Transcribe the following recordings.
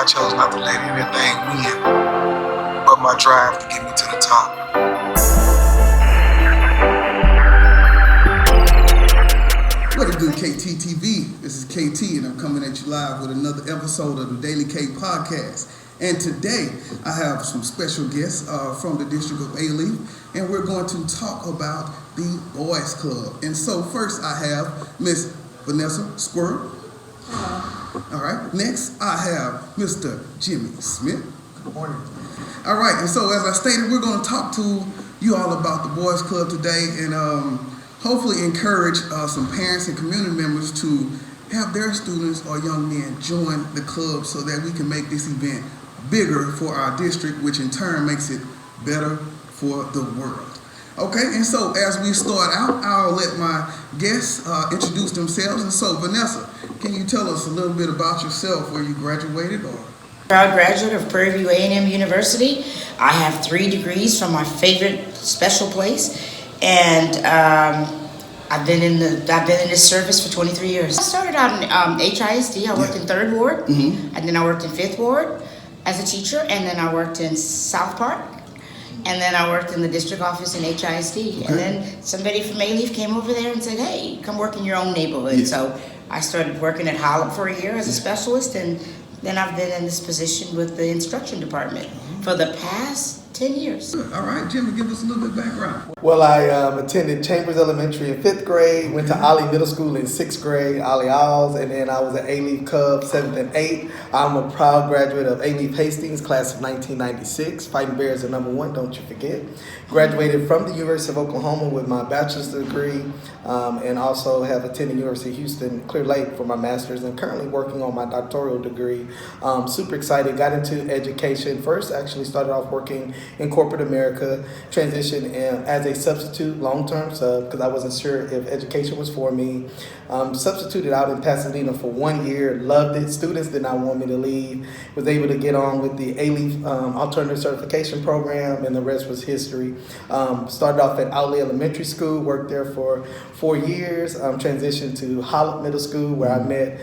chose not to let anything win but my drive to get me to the top. What it do, KTTeeV? This is KT, and I'm coming at you live with another episode of the Daily K podcast. And today, I have some special guests from the District of Alief, and we're going to talk about the Boys Club. And so first, I have Miss Vanessa Squirrel. All right. Next, I have Mr. Jimmy Smith. Good morning. All right. And so, as I stated, we're going to talk to you all about the Boys Club today, and hopefully encourage some parents and community members to have their students or young men join the club so that we can make this event bigger for our district, which in turn makes it better for the world. Okay, and so as we start out, I'll let my guests introduce themselves. And so, Vanessa, can you tell us a little bit about yourself, where you graduated or? Proud graduate of Prairie View A&M University. I have 3 degrees from my favorite special place, and I've been in this service for 23 years. I started out in HISD. I worked in 3rd Ward, and then I worked in 5th Ward as a teacher, and then I worked in South Park, and then I worked in the district office in HISD. Okay. And then somebody from Alief came over there and said, hey, come work in your own neighborhood. Yeah. So I started working at Hollop for a year as a specialist, and then I've been in this position with the instruction department for the past 10 years. Good. All right, Jimmy, give us a little bit of background. Well, I attended Chambers Elementary in 5th grade, went to Alief Middle School in 6th grade, Ali Owls, and then I was at Alief Cub 7th and 8th. I'm a proud graduate of Alief Hastings, class of 1996. Fighting Bears are #1, don't you forget. Graduated from the University of Oklahoma with my bachelor's degree, and also have attended University of Houston, Clear Lake for my master's, and currently working on my doctoral degree. Super excited, got into education. First, actually started off working in corporate America, transitioned as a substitute long-term sub because I wasn't sure if education was for me. Substituted out in Pasadena for 1 year, loved it. Students did not want me to leave. Was able to get on with the Alief Alternative Certification Program, and the rest was history. Started off at Alief Elementary School, worked there for 4 years, transitioned to Hollop Middle School where I met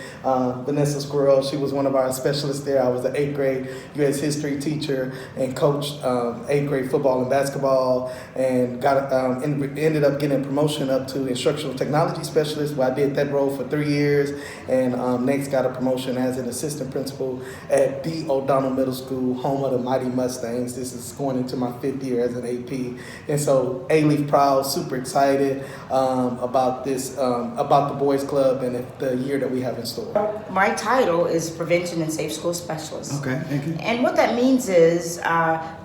Vanessa Squirrel. She was one of our specialists there. I was the 8th grade U.S. history teacher and coached 8th grade football and basketball, and ended up getting a promotion up to instructional technology specialist, where I did that role for 3 years, and next got a promotion as an assistant principal at B. O'Donnell Middle School, home of the Mighty Mustangs. This is going into my 5th year as an AP, and so Alief proud, super excited about this, about the Boys Club and the year that we have in store. My title is Prevention and Safe School Specialist. Okay, thank you. And what that means is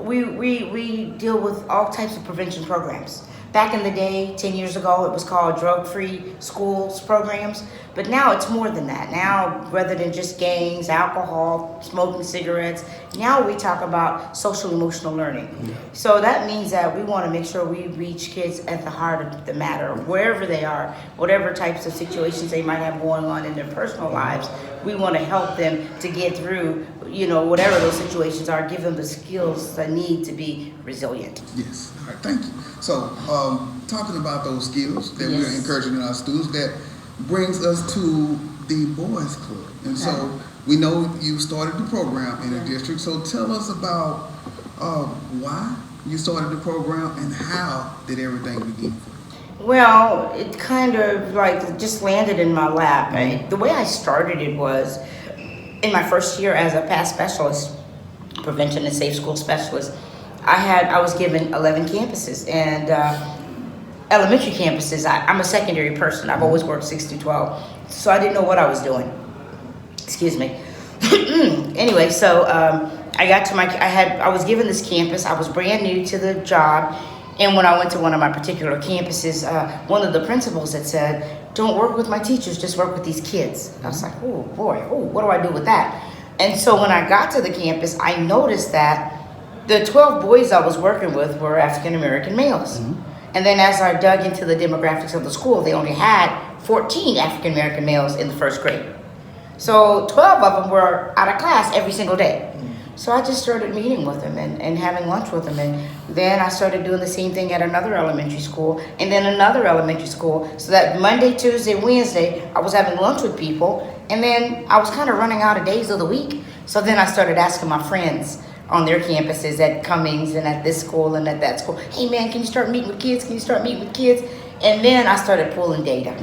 we deal with all types of prevention programs. Back in the day, 10 years ago, it was called drug-free schools programs, but now it's more than that. Now, rather than just gangs, alcohol, smoking cigarettes, now we talk about social-emotional learning. Yeah. So that means that we want to make sure we reach kids at the heart of the matter, wherever they are, whatever types of situations they might have going on in their personal lives. We want to help them to get through, whatever those situations are, give them the skills they need to be resilient. Yes. All right, thank you. So, talking about those skills that we're encouraging in our students, that brings us to the Boys Club. And so, we know you started the program in the district. So, tell us about why you started the program and how did everything begin for you? Well, it kind of just landed in my lap. The way I started it was in my first year as a past specialist, prevention and safe school specialist. I was given 11 campuses, and elementary campuses. I'm a secondary person. I've always worked 6 to 12, so I didn't know what I was doing. Excuse me. Anyway, so I was given this campus. I was brand new to the job. And when I went to one of my particular campuses, one of the principals had said, don't work with my teachers, just work with these kids. I was like, oh boy, what do I do with that? And so when I got to the campus, I noticed that the 12 boys I was working with were African-American males. Mm-hmm. And then as I dug into the demographics of the school, they only had 14 African-American males in the 1st grade. So 12 of them were out of class every single day. So I just started meeting with them and having lunch with them. And then I started doing the same thing at another elementary school and then another elementary school. So that Monday, Tuesday, Wednesday, I was having lunch with people. And then I was kind of running out of days of the week. So then I started asking my friends on their campuses at Cummings and at this school and at that school, hey man, can you start meeting with kids? Can you start meeting with kids? And then I started pulling data.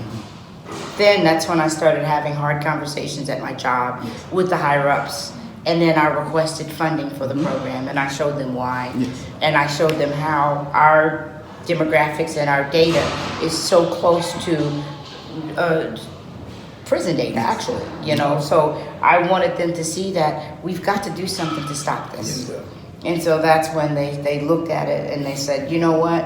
Then that's when I started having hard conversations at my job with the higher ups. And then I requested funding for the program, and I showed them why. And I showed them how our demographics and our data is so close to prison data, actually, you know. So I wanted them to see that we've got to do something to stop this. And so that's when they looked at it and they said, you know what,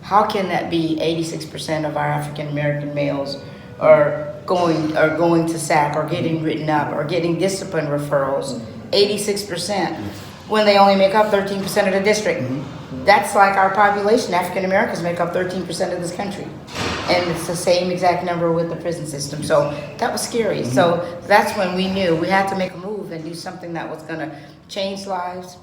how can that be 86% of our African American males are going to SAC or getting written up or getting discipline referrals, 86%, when they only make up 13% of the district. That's like our population. African Americans make up 13% of this country. And it's the same exact number with the prison system. So that was scary. So that's when we knew we had to make a move and do something that was gonna change lives,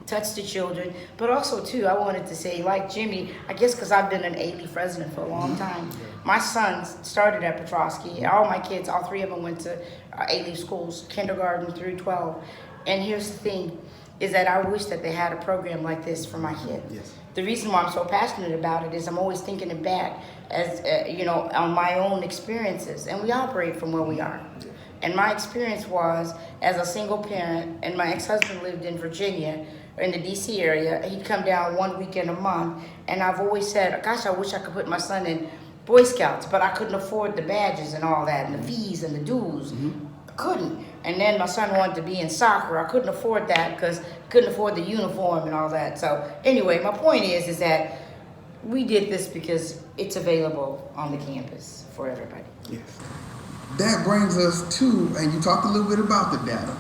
touch the children, but also too, I wanted to say, like Jimmy, I guess because I've been an Alief resident for a long time. My sons started at Petrosky. All my kids, all three of them went to Alief schools, kindergarten through 12. And here's the thing, is that I wish that they had a program like this for my kid. The reason why I'm so passionate about it is I'm always thinking it back as, you know, on my own experiences. And we operate from where we are. And my experience was, as a single parent, and my ex-husband lived in Virginia, in the DC area, he'd come down 1 weekend a month, and I've always said, gosh, I wish I could put my son in Boy Scouts, but I couldn't afford the badges and all that, and the fees and the dues. I couldn't. And then my son wanted to be in soccer. I couldn't afford that because I couldn't afford the uniform and all that. So anyway, my point is that we did this because it's available on the campus for everybody. That brings us to, and you talked a little bit about the data,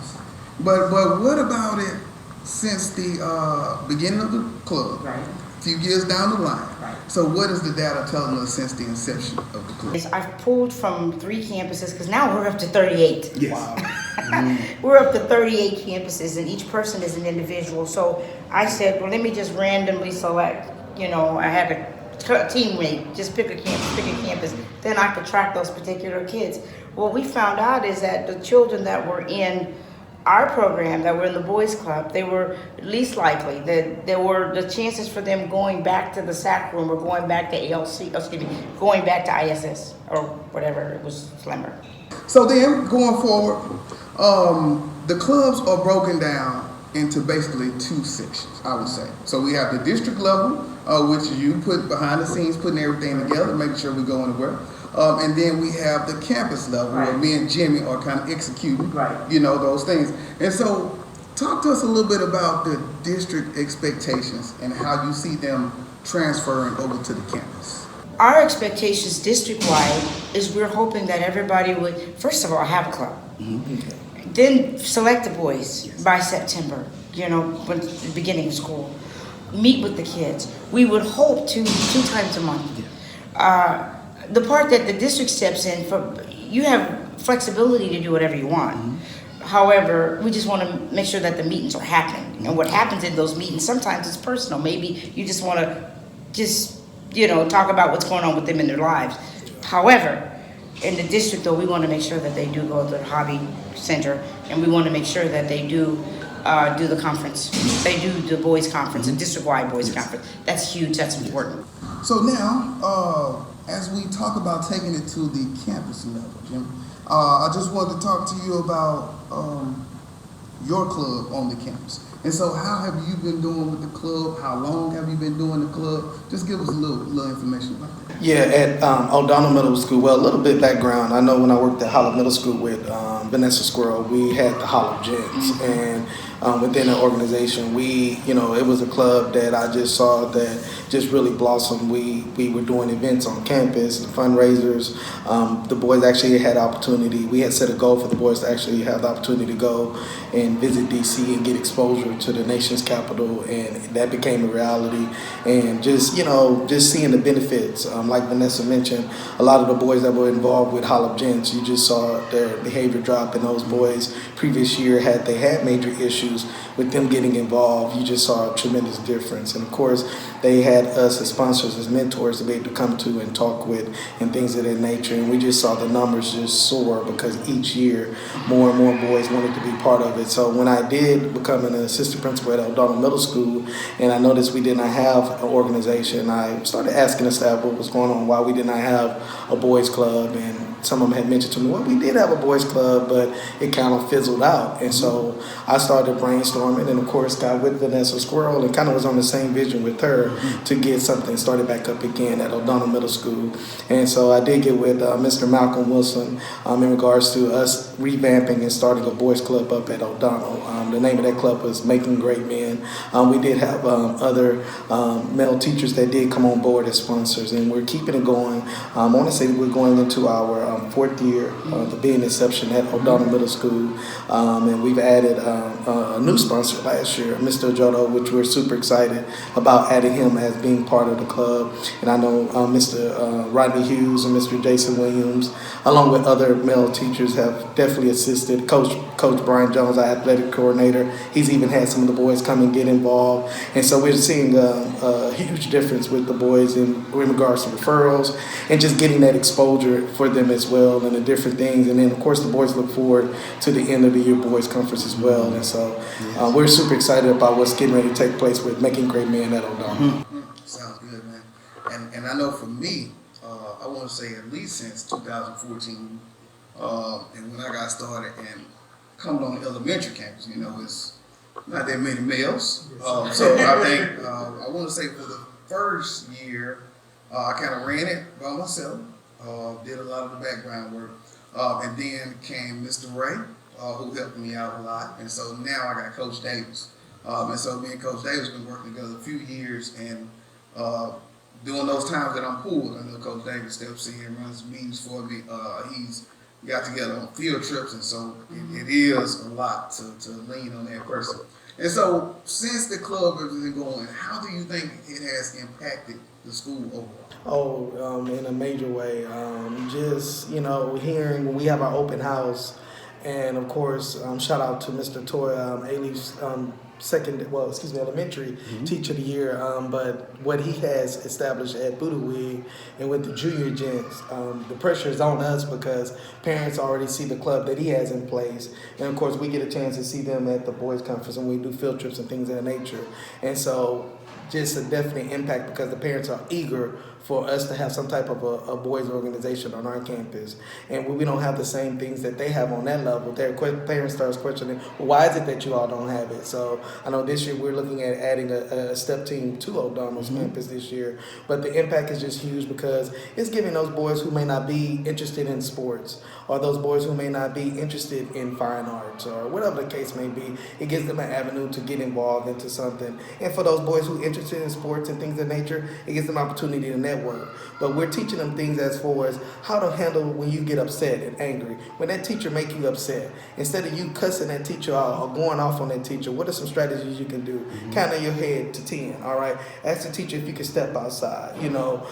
but what about it since the beginning of the club? A few years down the line. So what is the data telling us since the inception of the club? I've pulled from 3 campuses because now we're up to 38. Wow. We're up to 38 campuses and each person is an individual. So I said, well, let me just randomly select, you know, I had a teammate, just pick a campus, then I could track those particular kids. What we found out is that the children that were in our program, that were in the boys club, they were least likely that there were the chances for them going back to the SAC room or going back to going back to ISS or whatever, it was slimmer. So then going forward, the clubs are broken down into basically 2 sections, I would say. So we have the district level, which you put behind the scenes, putting everything together, making sure we go anywhere. And then we have the campus level where me and Jimmy are kind of executing, you know, those things. And so talk to us a little bit about the district expectations and how you see them transferring over to the campus. Our expectations district-wide is we're hoping that everybody would, first of all, have a club. Then select the boys by September, you know, when the beginning of school. Meet with the kids. We would hope two times a month. The part that the district steps in, you have flexibility to do whatever you want. However, we just want to make sure that the meetings are happening. And what happens in those meetings, sometimes it's personal. Maybe you just want to you know, talk about what's going on with them in their lives. However, in the district, though, we want to make sure that they do go to the hobby center, and we want to make sure that they do the conference. They do the boys conference, a district-wide boys conference. That's huge. That's important. So now, as we talk about taking it to the campus level, Jim, I just wanted to talk to you about your club on the campus. And so how have you been doing with the club? How long have you been doing the club? Just give us a little information about that. Yeah, at O'Donnell Middle School, well, a little bit background. I know when I worked at Hollow Middle School with Vanessa Squirrel, we had the Hollow Gents. And within the organization, it was a club that I just saw that just really blossomed. We were doing events on campus, fundraisers. The boys actually had opportunity. We had set a goal for the boys to actually have the opportunity to go and visit DC and get exposure to the nation's capital, and that became a reality. And just seeing the benefits, like Vanessa mentioned, a lot of the boys that were involved with Hollow Gents, you just saw their behavior drop, and those boys previous year, had they had major issues with them getting involved, you just saw a tremendous difference. And of course, they had us as sponsors, as mentors to be able to come to and talk with and things of that nature. And we just saw the numbers just soar because each year more and more boys wanted to be part of it. So when I did become an assistant principal at O'Donnell Middle School, and I noticed we did not have an organization, I started asking the staff what was going on, why we did not have a boys club. And some of them had mentioned to me, well, we did have a boys club, but it kind of fizzled out. And so I started brainstorming, and of course got with Vanessa Squirrel and kind of was on the same vision with her to get something started back up again at O'Donnell Middle School. And so I did get with Mr. Malcolm Wilson in regards to us revamping and starting a boys club up at O'Donnell. The name of that club was Making Great Men. We did have other male teachers that did come on board as sponsors, and we're keeping it going. I want to say that we're going into our fourth year to be an exception at O'Donnell Middle School, and we've added a new sponsor last year, Mr. Jodo, which we're super excited about adding him as being part of the club. And I know Mr. Rodney Hughes and Mr. Jason Williams, along with other male teachers, have definitely assisted. Coach Brian Jones, our athletic coordinator, he's even had some of the boys come and get involved. And so we're seeing a huge difference with the boys in regards to referrals and just getting that exposure for them as well and the different things. And then, of course, the boys look forward to the end of the year boys conference as well. And so we're super excited about what's getting ready to take place with Making Great Men at O'Donnell. Sounds good, man. And I know for me, I want to say at least since 2014, and when I got started and coming on the elementary campus, you know, it's not that many males. So I think, I want to say for the first year, I kind of ran it by myself, did a lot of the background work, and then came Mr. Ray, who helped me out a lot. And so now I got Coach Davis. And so me and Coach Davis been working together a few years, and during those times that I'm pulled, I know Coach Davis steps in, runs meetings for me. He's got together on field trips, and so it is a lot to lean on that person. And so since the club has been going, how do you think it has impacted the school overall? In a major way. Just, you know, hearing when we have our open house, and of course, shout out to Mr. Toy, Alief's elementary teacher of the year. But what he has established at Boodawig and with the junior gents, the pressure is on us because parents already see the club that he has in place. And of course, we get a chance to see them at the boys conference and we do field trips and things of that nature. And so just a definite impact because the parents are eager for us to have some type of a boys organization on our campus. And when we don't have the same things that they have on that level, their parents starts questioning, well, why is it that you all don't have it? So I know this year we're looking at adding a step team to O'Donnell's campus this year. But the impact is just huge because it's giving those boys who may not be interested in sports or those boys who may not be interested in fine arts or whatever the case may be, it gives them an avenue to get involved into something. And for those boys who are interested in sports and things of nature, it gives them opportunity to network. But we're teaching them things as far as how to handle when you get upset and angry. When that teacher make you upset, instead of you cussing that teacher out or going off on that teacher, what are some strategies you can do? Count in your head to 10, all right? Ask the teacher if you can step outside, you know.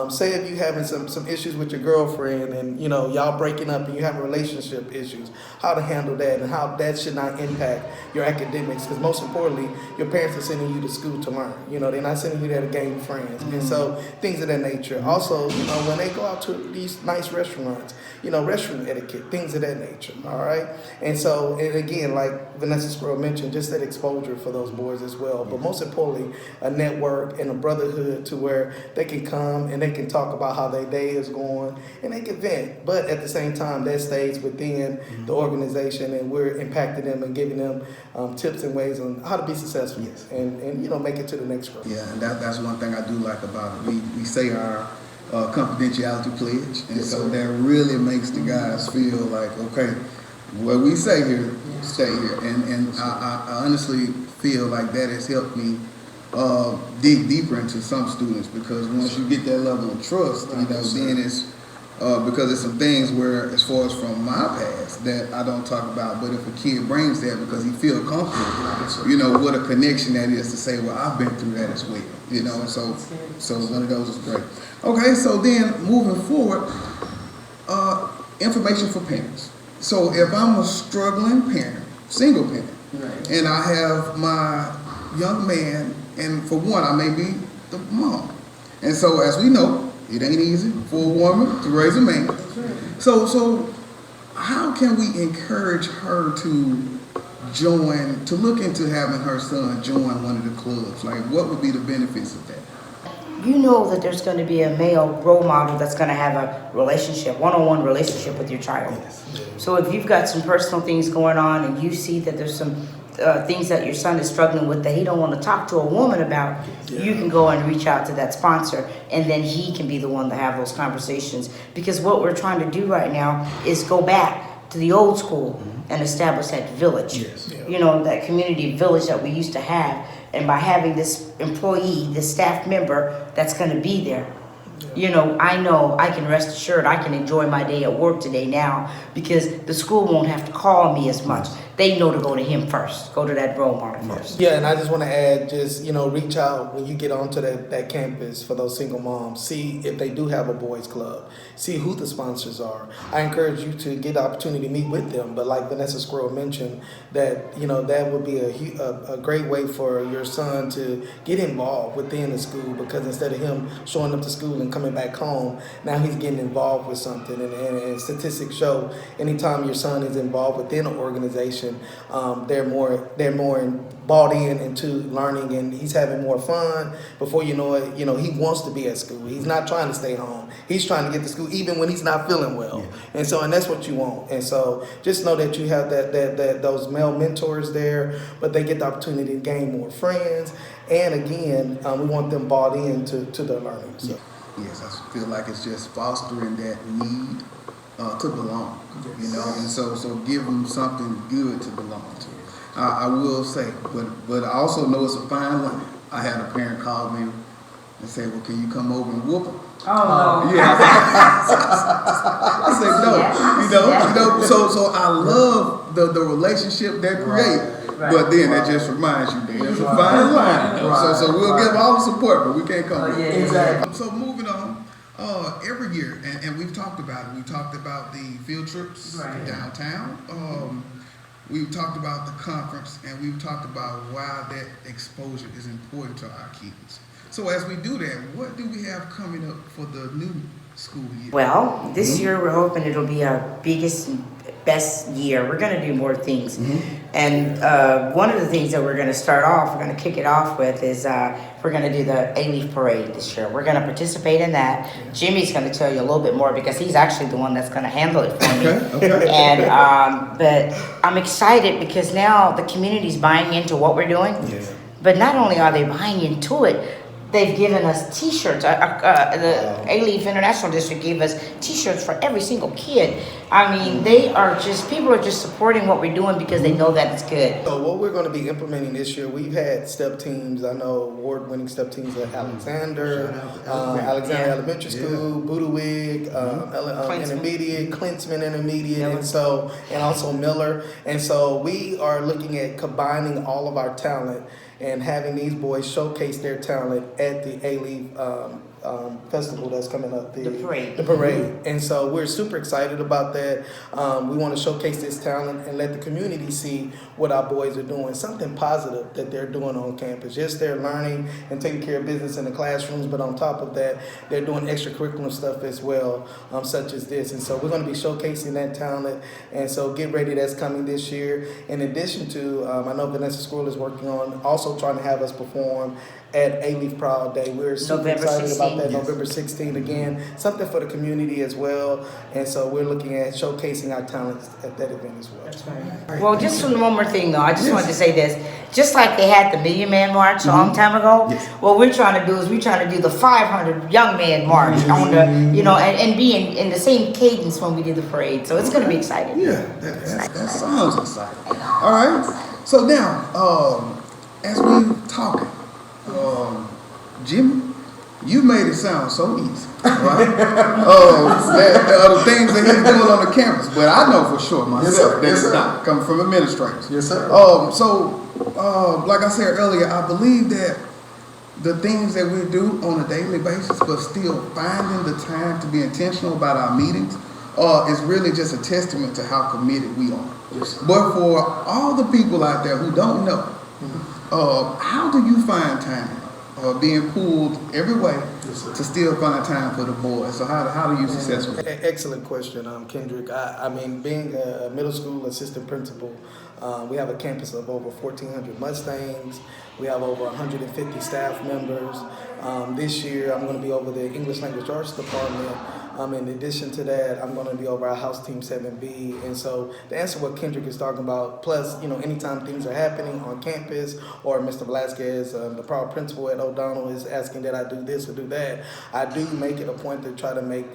Say if you're having some issues with your girlfriend and, you know, y'all breaking up and you having relationship issues, how to handle that and how that should not impact your academics. Because most importantly, your parents are sending you to school to learn. You know, they're not sending you there to gain friends. And so things of that nature. Also, you know, when they go out to these nice restaurants, you know, restroom etiquette, things of that nature, all right? And so, and again, like Vanessa Squirrel mentioned, just that exposure for those boys as well. But most importantly, a network and a brotherhood to where they can come and they can talk about how their day is going and they can vent. But at the same time, that stays within the organization and we're impacting them and giving them tips and ways on how to be successful and you know, make it to the next grade. Yeah, and that's one thing I do like about it. We say our confidentiality pledge, and so that really makes the guys feel like, okay, what we say here, stay here. And I honestly feel like that has helped me dig deeper into some students because once you get that level of trust, you know, then it's because there's some things where, as far as from my past, that I don't talk about, but if a kid brings that because he feels comfortable, you know, what a connection that is to say, well, I've been through that as well, you know, and so one of those is great. Okay, so then moving forward, information for parents. So if I'm a struggling parent, single parent, Right. and I have my young man, and for one, I may be the mom. And so as we know, it ain't easy for a woman to raise a man. So how can we encourage her to join, to look into having her son join one of the clubs? Like, what would be the benefits of that? You know that there's going to be a male role model that's going to have a relationship, one-on-one relationship with your child. So if you've got some personal things going on and you see that there's some things that your son is struggling with that he don't want to talk to a woman about, you can go and reach out to that sponsor, and then he can be the one to have those conversations. Because what we're trying to do right now is go back to the old school and establish that village. You know, that community village that we used to have. And by having this employee, this staff member that's going to be there, you know I can rest assured I can enjoy my day at work today now, because the school won't have to call me as much. They know to go to him first, go to that role model first. Yeah, and I just want to add, just, reach out when you get onto that campus for those single moms. See if they do have a boys club. See who the sponsors are. I encourage you to get the opportunity to meet with them. But like Vanessa Squirrel mentioned, that that would be a great way for your son to get involved within the school, because instead of him showing up to school and coming back home, now he's getting involved with something. And statistics show anytime your son is involved within an organization, they're more bought into learning, and he's having more fun. Before you know it, he wants to be at school. He's not trying to stay home. He's trying to get to school even when he's not feeling well. And that's what you want. And so just know that you have that those male mentors there, but they get the opportunity to gain more friends. And again, we want them bought into their learning. So. Yes, I feel like it's just fostering that need to belong, and so give them something good to belong to. I will say, but I also know it's a fine line. I had a parent call me and say, "Well, can you come over and whoop them?" Oh, Yeah. I said no. So I love the relationship that create. But then that just reminds you there's a fine line. So we'll give all the support, but we can't come. Exactly. So moving on, every year, and we've talked about it. We talked about the field trips downtown. We've talked about the conference, and we've talked about why that exposure is important to our kids. So as we do that, what do we have coming up for the new school year? Well, this year we're hoping it'll be our biggest and best year. We're going to do more things. And one of the things that we're going to start off, we're going to kick it off with, is we're going to do the Alief Parade this year. We're going to participate in that. Jimmy's going to tell you a little bit more, because he's actually the one that's going to handle it for me. Okay. And but I'm excited because now the community's buying into what we're doing. But not only are they buying into it, they've given us T-shirts. The Alief International District gave us T-shirts for every single kid. I mean, people are just supporting what we're doing because they know that it's good. So what we're going to be implementing this year, we've had step teams. I know award-winning step teams at Alexander Elementary School, Budowig, Intermediate, Klinsman Intermediate, and also Miller. And so we are looking at combining all of our talent and having these boys showcase their talent at the Alief festival that's coming up, the parade. And so we're super excited about that. We want to showcase this talent and let the community see what our boys are doing, something positive that they're doing on campus. Yes, they're learning and taking care of business in the classrooms, but on top of that, they're doing extracurricular stuff as well, such as this. And so we're going to be showcasing that talent. And so get ready, that's coming this year. In addition to, I know Vanessa Squirrel is working on also trying to have us perform at Alief Proud Day. We're super excited about that. November 16th again, something for the community as well. And so we're looking at showcasing our talents at that event as well. That's right. Well, just one more thing though, I just wanted to say this. Just like they had the Million Man March a long time ago, what we're trying to do is we're trying to do the 500 Young Man March on the, and be in the same cadence when we do the parade. So it's going to be exciting. Yeah, that sounds exciting. All right. So now, as we talking, Jimmy, you made it sound so easy, right? The things that he's doing on the campus, but I know for sure myself that it's not coming from administrators. Yes, sir. Like I said earlier, I believe that the things that we do on a daily basis, but still finding the time to be intentional about our meetings, is really just a testament to how committed we are. But for all the people out there who don't know, how do you find time being pulled every way to still find time for the boys? So how do you successfully? Excellent question, Kendrick. I mean, being a middle school assistant principal, we have a campus of over 1,400 Mustangs. We have over 150 staff members. This year, I'm going to be over the English Language Arts Department. In addition to that, I'm going to be over our House Team 7B. And so to answer what Kendrick is talking about, plus, anytime things are happening on campus or Mr. Velasquez, the proud principal at O'Donnell, is asking that I do this or do that, I do make it a point to try to make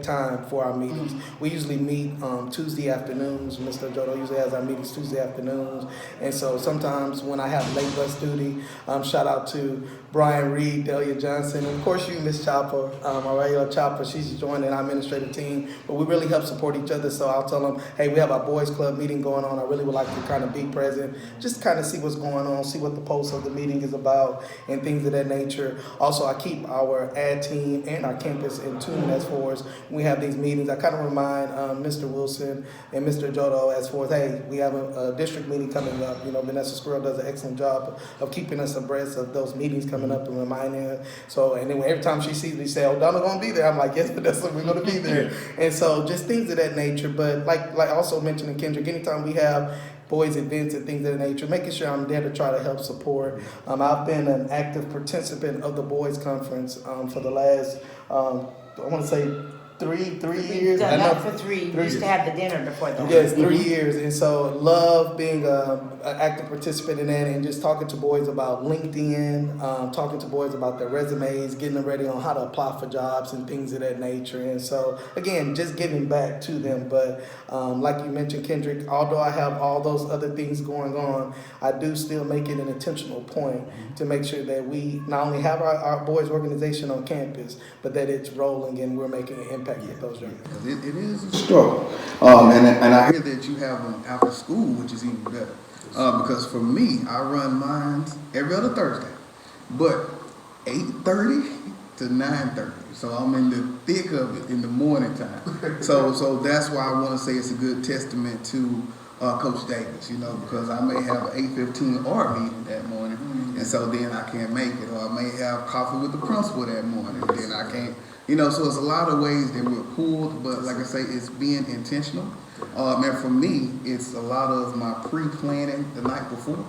time for our meetings. We usually meet Tuesday afternoons. Mr. Jodo usually has our meetings Tuesday afternoons. And so sometimes when I have late bus duty, shout out to Brian Reed, Delia Johnson, and of course you, Miss Chopper, our regular Chopper. She's joining our administrative team. But we really help support each other. So I'll tell them, hey, we have our boys club meeting going on. I really would like to kind of be present, just kind of see what's going on, see what the pulse of the meeting is about, and things of that nature. Also, I keep our ad team and our campus in tune as far as we have these meetings. I kind of remind Mr. Wilson and Mr. Jodo as far as, hey, we have a district meeting coming up. Vanessa Squirrel does an excellent job of keeping us abreast of those meetings coming up and reminding her. So, and then every time she sees me say, oh, Donna's going to be there, I'm like, yes, Vanessa, we're going to be there. And so just things of that nature. But like also mentioning Kendrick, anytime we have boys events and things of that nature, making sure I'm there to try to help support. I've been an active participant of the boys conference for the last, I want to say, three years. Done that for three. We used to have the dinner before that. Yes, 3 years. And so love being an active participant in that, and just talking to boys about LinkedIn, talking to boys about their resumes, getting them ready on how to apply for jobs and things of that nature. And so, again, just giving back to them. But like you mentioned, Kendrick, although I have all those other things going on, I do still make it an intentional point to make sure that we not only have our boys organization on campus, but that it's rolling and we're making an impact with those young people. It is a struggle. And I hear that you have them after school, which is even better. Because for me, I run mine every other Thursday, but 8:30 to 9:30. So I'm in the thick of it in the morning time. So that's why I want to say it's a good testament to Coach Davis, because I may have an 8:15 art meeting that morning, and so then I can't make it, or I may have coffee with the principal that morning, and then I can't. So it's a lot of ways that we're pulled, but like I say, it's being intentional. And for me, it's a lot of my pre-planning the night before,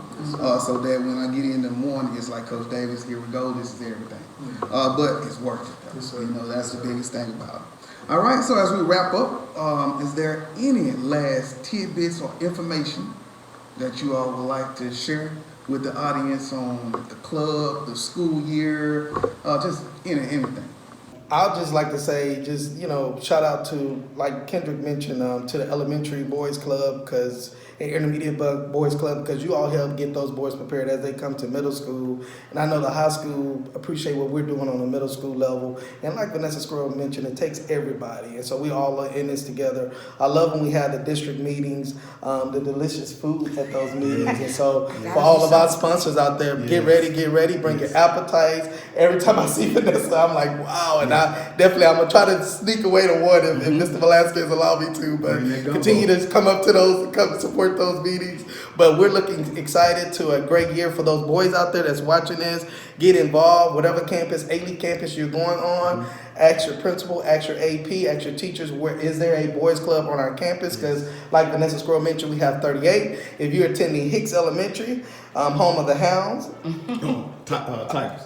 so that when I get in the morning, it's like, Coach Davis, here we go, this is everything. But it's worth it, though. That's the biggest thing about it. All right, so as we wrap up, is there any last tidbits or information that you all would like to share with the audience on the club, the school year, just anything? I'll just like to say, shout out to, like Kendrick mentioned, to the elementary boys club, intermediate boys club, because you all help get those boys prepared as they come to middle school. And I know the high school appreciate what we're doing on the middle school level. And like Vanessa Squirrel mentioned, it takes everybody. And so we all are in this together. I love when we have the district meetings, the delicious food at those meetings. And so for all of our sponsors out there, get ready, bring your appetites. Every time I see Vanessa, I'm like, wow. And I'm going to try to sneak away to one if Mr. Velasquez allow me to. But continue to come up to those and come support those meetings. But we're looking excited to a great year for those boys out there that's watching this. Get involved, whatever campus, Alief campus you're going on. Ask your principal, ask your AP, ask your teachers, where is there a boys club on our campus? Because like Vanessa Squirrel mentioned, we have 38. If you're attending Hicks Elementary, home of the Hounds,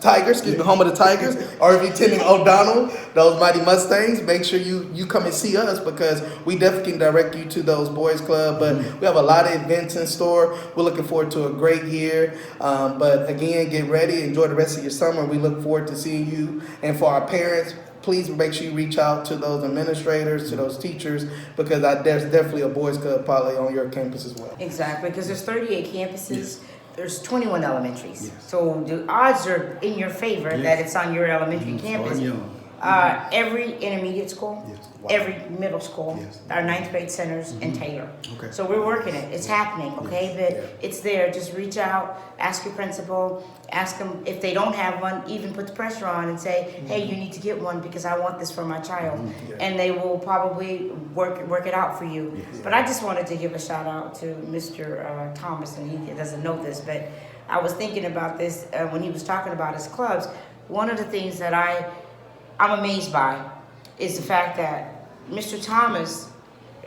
Tigers, home of the Tigers, or if you're attending O'Donnell, those mighty Mustangs, make sure you come and see us, because we definitely can direct you to those boys club. But we have a lot of events in store. We're looking forward to a great year. But again, get ready, enjoy the rest of your summer. We look forward to seeing you. And for our parents, please make sure you reach out to those administrators, to those teachers, because there's definitely a boys club probably on your campus as well. Exactly, because there's 38 campuses. Yes. There's 21 elementaries. Yes. So the odds are in your favor that it's on your elementary campus. Every intermediate school, Yes. Wow. every middle school, Yes. our ninth grade centers in Taylor. Okay. So we're working it. It's happening, okay? But Yeah. it's there. Just reach out, ask your principal, ask them if they don't have one, even put the pressure on and say, hey, you need to get one because I want this for my child. Yeah. And they will probably work it out for you. Yes. But I just wanted to give a shout out to Mr. Thomas, and he doesn't know this, but I was thinking about this when he was talking about his clubs. One of the things that I'm amazed by is the fact that Mr. Thomas,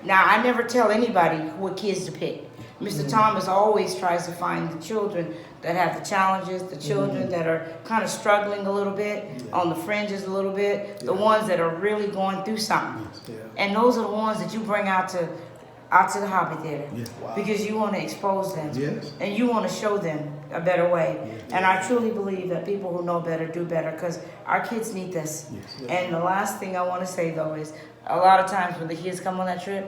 now I never tell anybody what kids to pick. Mr. Thomas always tries to find the children that have the challenges, the children that are kind of struggling a little bit, on the fringes a little bit, the ones that are really going through something. Yeah. And those are the ones that you bring out to the hobby theater. Yes. Wow. Because you want to expose them. Yes. And you want to show them a better way. And I truly believe that people who know better do better because our kids need this. Yes. And the last thing I want to say though is a lot of times when the kids come on that trip,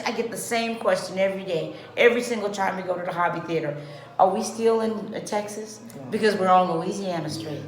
I get the same question every day, every single time we go to the hobby theater. Are we still in Texas? Because we're on Louisiana Street.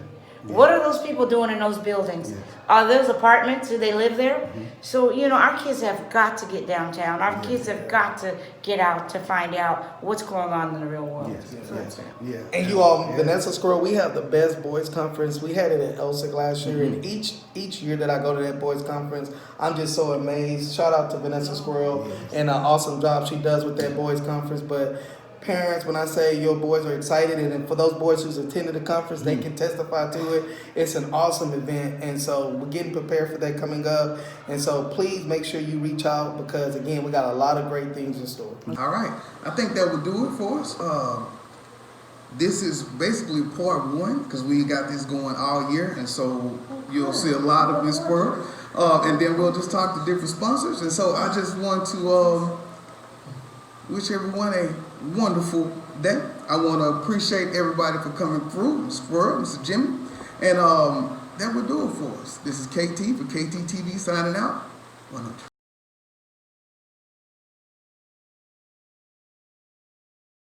What are those people doing in those buildings? Yes. Are those apartments? Do they live there? So, you know, our kids have got to get downtown. Our kids have got to get out to find out what's going on in the real world. Yes. So that's it. Yeah. And you all, Vanessa Squirrel, we have the best boys conference. We had it at ELSIC last year, and each year that I go to that boys conference, I'm just so amazed. Shout out to Vanessa Squirrel and an awesome job she does with that boys conference. But parents, when I say your boys are excited, and for those boys who's attended the conference, they can testify to it. It's an awesome event, and so we're getting prepared for that coming up. And so please make sure you reach out because again, we got a lot of great things in store. All right, I think that will do it for us. This is basically part one because we got this going all year, and so you'll see a lot of this work. And then we'll just talk to different sponsors. And so I just want to wish everyone a wonderful day. I want to appreciate everybody for coming through, Mr. Squirrel, Mr. Jimmy, and that will do it for us. This is KT for KTTeeV signing out. 100.